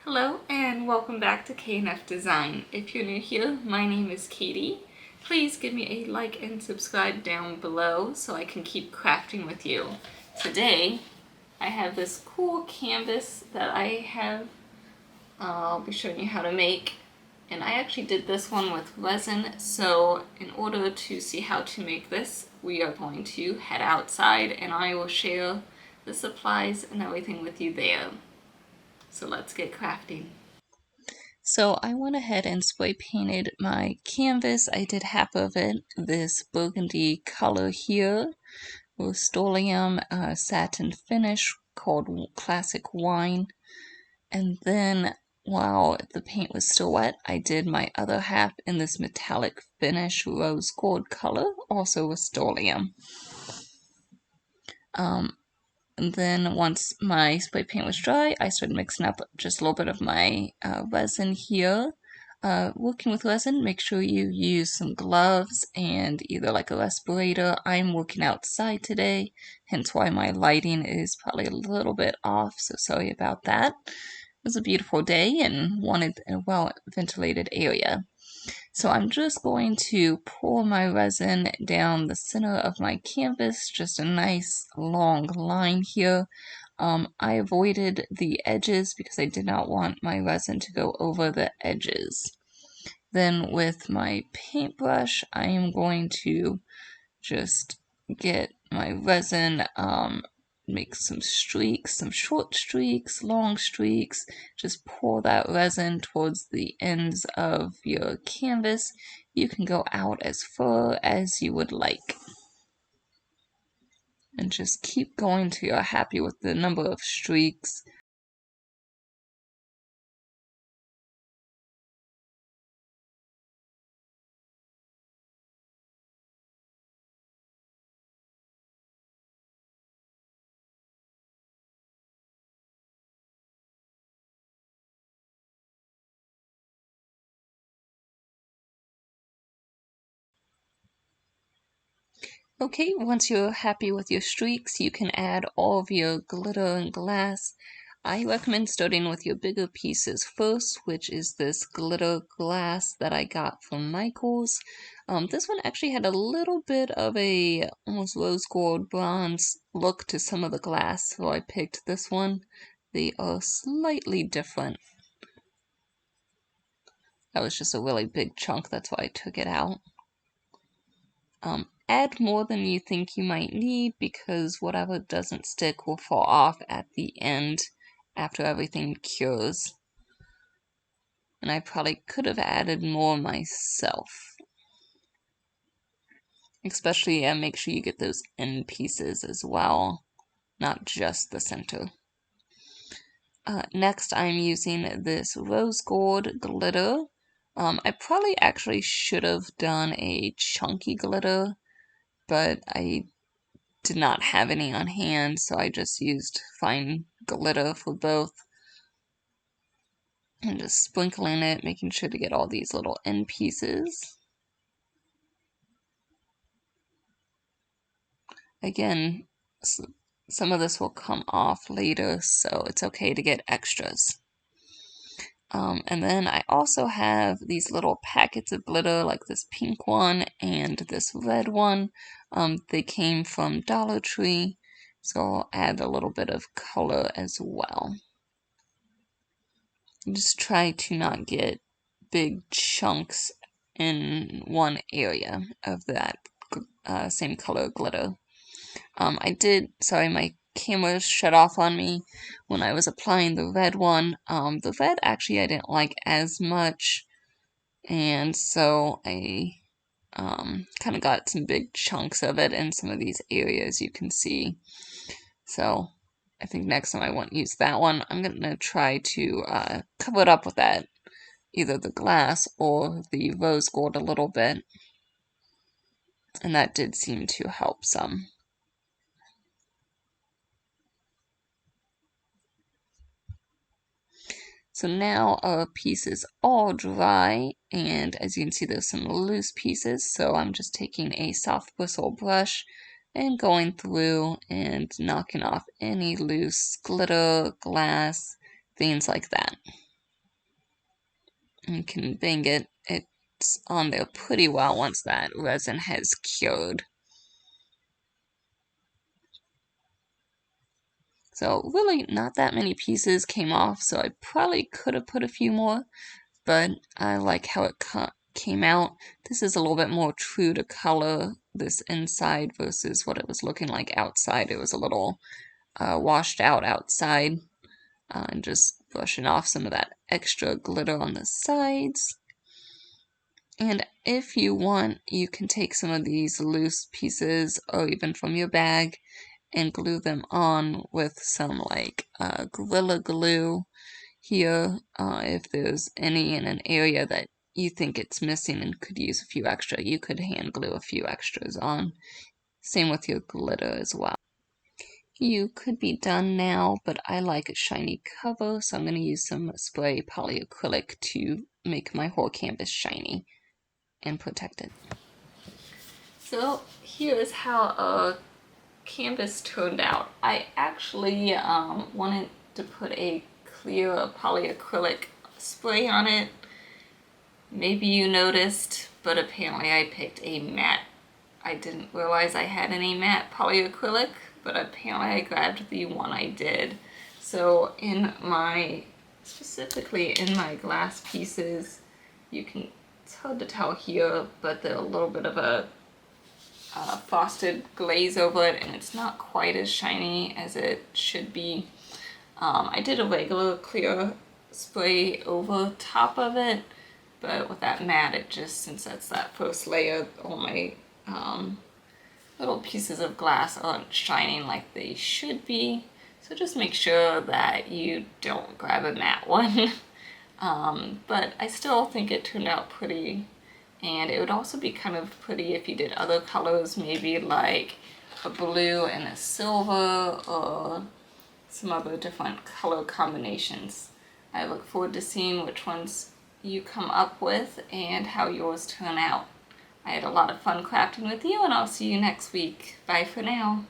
Hello and welcome back to KNF Design. If you're new here, my name is Katie. Please give me a like and subscribe down below so I can keep crafting with you. Today, I have this cool canvas that I'll be showing you how to make. And I actually did this one with resin, so in order to see how to make this, we are going to head outside and I will share the supplies and everything with you there. So let's get crafting. So I went ahead and spray painted my canvas. I did half of it this burgundy color here, Rust-Oleum satin finish called Classic Wine. And then while the paint was still wet, I did my other half in this metallic finish rose gold color, also Rust-Oleum. And then once my spray paint was dry, I started mixing up just a little bit of my resin here. Working with resin, make sure you use some gloves and either like a respirator. I'm working outside today, hence why my lighting is probably a little bit off, so sorry about that. It was a beautiful day and wanted a well-ventilated area. So I'm just going to pour my resin down the center of my canvas, just a nice long line here. I avoided the edges because I did not want my resin to go over the edges. Then with my paintbrush, I am going to just get my resin, make some streaks, some short streaks, long streaks. Just pour that resin towards the ends of your canvas. You can go out as far as you would like. And just keep going till you're happy with the number of streaks. Okay, once you're happy with your streaks, you can add all of your glitter and glass. I recommend starting with your bigger pieces first, which is this glitter glass that I got from Michaels. This one actually had a little bit of a almost rose gold bronze look to some of the glass, so I picked this one. They are slightly different. That was just a really big chunk, that's why I took it out. Add more than you think you might need because whatever doesn't stick will fall off at the end after everything cures. And I probably could have added more myself. Especially make sure you get those end pieces as well, not just the center. Next I'm using this rose gold glitter. I probably actually should have done a chunky glitter, but I did not have any on hand, so I just used fine glitter for both. And just sprinkling it, making sure to get all these little end pieces. Again, some of this will come off later, so it's okay to get extras. And then I also have these little packets of glitter, like this pink one and this red one. They came from Dollar Tree, so I'll add a little bit of color as well. Just try to not get big chunks in one area of that same color glitter. Sorry, my camera shut off on me when I was applying the red one. The red actually I didn't like as much, and so I kind of got some big chunks of it in some of these areas you can see. So I think next time I won't use that one. I'm going to try to cover it up with that, either the glass or the rose gold a little bit. And that did seem to help some. So now our piece is all dry, and as you can see there's some loose pieces, so I'm just taking a soft bristle brush and going through and knocking off any loose glitter, glass, things like that. and can bang it. It's on there pretty well once that resin has cured. So really not that many pieces came off, so I probably could have put a few more, but I like how it came out. This is a little bit more true to color, this inside, versus what it was looking like outside. It was a little washed out outside, and just brushing off some of that extra glitter on the sides. And if you want, you can take some of these loose pieces, or even from your bag, and glue them on with some like Gorilla Glue here, if there's any in an area that you think it's missing and could use a few extra, you could hand glue a few extras on. Same with your glitter as well. You could be done now, but I like a shiny cover, so I'm going to use some spray polyacrylic to make my whole canvas shiny and protected. So here's how a canvas turned out. I actually wanted to put a clear polyacrylic spray on it. Maybe you noticed, but apparently I picked a matte. I didn't realize I had any matte polyacrylic, but apparently I grabbed the one I did. So specifically in my glass pieces, it's hard to tell here, but there's a little bit of a frosted glaze over it, and it's not quite as shiny as it should be. I did a regular clear spray over top of it, but with that matte, it just, since that's that first layer, all my little pieces of glass aren't shining like they should be. So just make sure that you don't grab a matte one. But I still think it turned out pretty, and it would also be kind of pretty if you did other colors, maybe like a blue and a silver, or some other different color combinations. I look forward to seeing which ones you come up with and how yours turn out. I had a lot of fun crafting with you, and I'll see you next week. Bye for now.